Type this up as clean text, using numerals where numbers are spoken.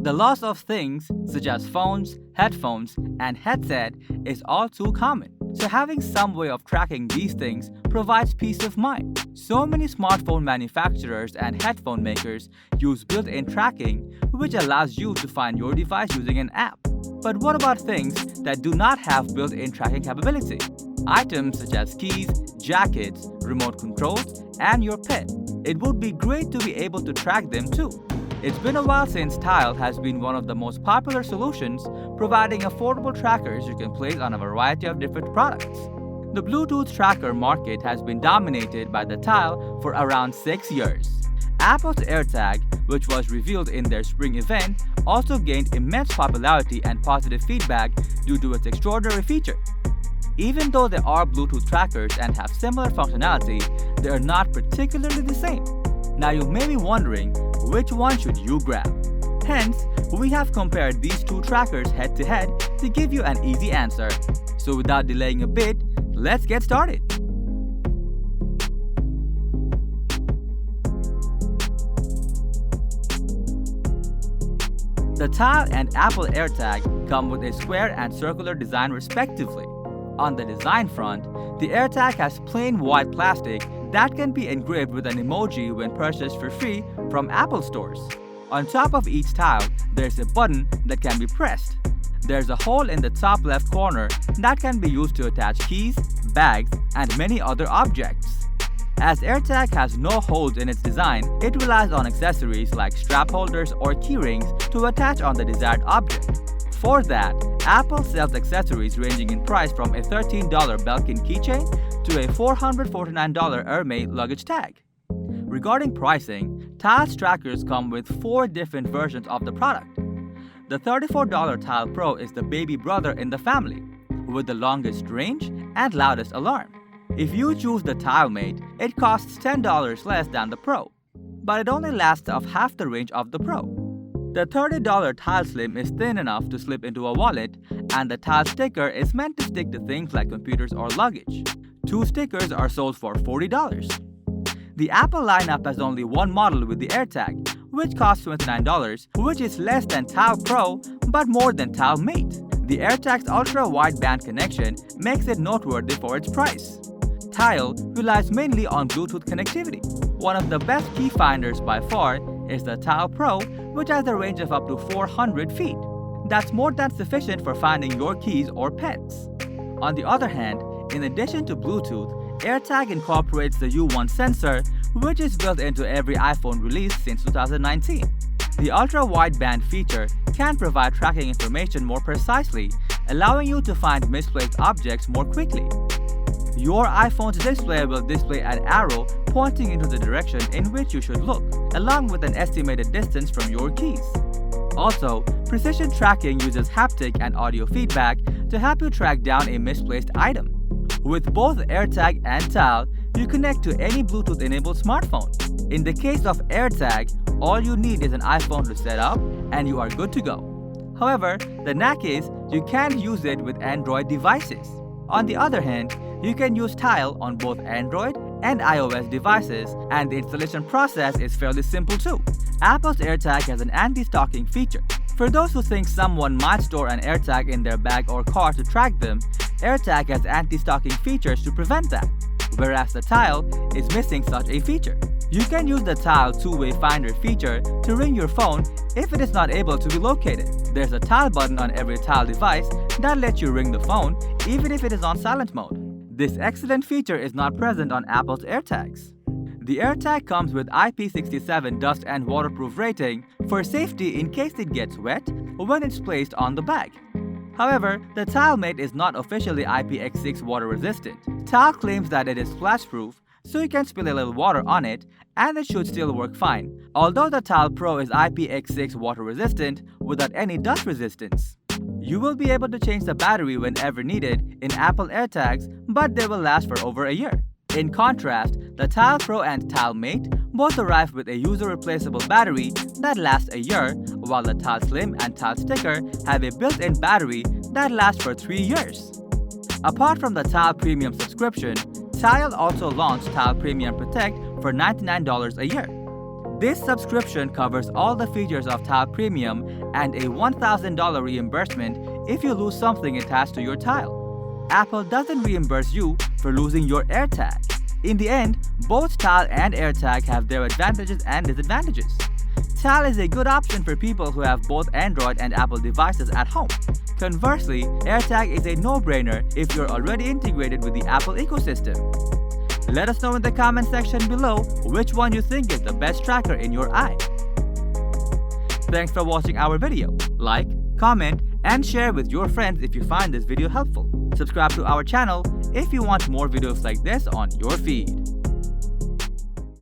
The loss of things such as phones, headphones, and headset is all too common. So having some way of tracking these things provides peace of mind. So many smartphone manufacturers and headphone makers use built-in tracking, which allows you to find your device using an app. But what about things that do not have built-in tracking capability? Items such as keys, jackets, remote controls, and your pet. It would be great to be able to track them too. It's been a while since Tile has been one of the most popular solutions, providing affordable trackers you can place on a variety of different products. The Bluetooth tracker market has been dominated by the Tile for around 6 years. Apple's AirTag, which was revealed in their spring event, also gained immense popularity and positive feedback due to its extraordinary feature. Even though they are Bluetooth trackers and have similar functionality, they are not particularly the same. Now you may be wondering, which one should you grab? Hence, we have compared these two trackers head to head to give you an easy answer. So without delaying a bit, let's get started. The Tile and Apple AirTag come with a square and circular design respectively. On the design front, the AirTag has plain white plastic that can be engraved with an emoji when purchased for free from Apple stores. On top of each tile, there's a button that can be pressed. There's a hole in the top left corner that can be used to attach keys, bags, and many other objects. As AirTag has no holes in its design, it relies on accessories like strap holders or keyrings to attach on the desired object. For that, Apple sells accessories ranging in price from a $13 Belkin keychain to a $449 Hermes luggage tag. Regarding pricing, Tile's trackers come with 4 different versions of the product. The $34 Tile Pro is the baby brother in the family, with the longest range and loudest alarm. If you choose the Tile Mate, it costs $10 less than the Pro, but it only lasts of half the range of the Pro. The $30 Tile Slim is thin enough to slip into a wallet, and the Tile Sticker is meant to stick to things like computers or luggage. 2 stickers are sold for $40. The Apple lineup has only one model with the AirTag, which costs $29, which is less than Tile Pro but more than Tile Mate. The AirTag's ultra-wideband connection makes it noteworthy for its price. Tile relies mainly on Bluetooth connectivity. One of the best key finders by far is the Tile Pro, which has a range of up to 400 feet. That's more than sufficient for finding your keys or pets. On the other hand, in addition to Bluetooth, AirTag incorporates the U1 sensor, which is built into every iPhone released since 2019. The ultra-wideband feature can provide tracking information more precisely, allowing you to find misplaced objects more quickly. Your iPhone's display will display an arrow pointing into the direction in which you should look, along with an estimated distance from your keys. Also, precision tracking uses haptic and audio feedback to help you track down a misplaced item. With both AirTag and Tile, you connect to any Bluetooth-enabled smartphone. In the case of AirTag, all you need is an iPhone to set up, and you are good to go. However, the knack is you can't use it with Android devices. On the other hand, you can use Tile on both Android and iOS devices, and the installation process is fairly simple too. Apple's AirTag has an anti-stalking feature. For those who think someone might store an AirTag in their bag or car to track them, AirTag has anti-stalking features to prevent that, whereas the Tile is missing such a feature. You can use the Tile two-way finder feature to ring your phone if it is not able to be located. There's a Tile button on every Tile device that lets you ring the phone even if it is on silent mode. This excellent feature is not present on Apple's AirTags. The AirTag comes with IP67 dust and waterproof rating for safety in case it gets wet when it's placed on the bag. However, the Tile Mate is not officially IPX6 water resistant. Tile claims that it is splash-proof, so you can spill a little water on it and it should still work fine, although the Tile Pro is IPX6 water resistant without any dust resistance. You will be able to change the battery whenever needed in Apple AirTags, but they will last for over a year. In contrast, the Tile Pro and Tile Mate both arrive with a user-replaceable battery that lasts a year, while the Tile Slim and Tile Sticker have a built-in battery that lasts for 3 years. Apart from the Tile Premium subscription, Tile also launched Tile Premium Protect for $99 a year. This subscription covers all the features of Tile Premium and a $1,000 reimbursement if you lose something attached to your tile. Apple doesn't reimburse you for losing your AirTag. In the end, both Tile and AirTag have their advantages and disadvantages. Tile is a good option for people who have both Android and Apple devices at home. Conversely, AirTag is a no-brainer if you're already integrated with the Apple ecosystem. Let us know in the comment section below which one you think is the best tracker in your eye. Thanks for watching our video. Like, comment, and share with your friends if you find this video helpful. Subscribe to our channel if you want more videos like this on your feed.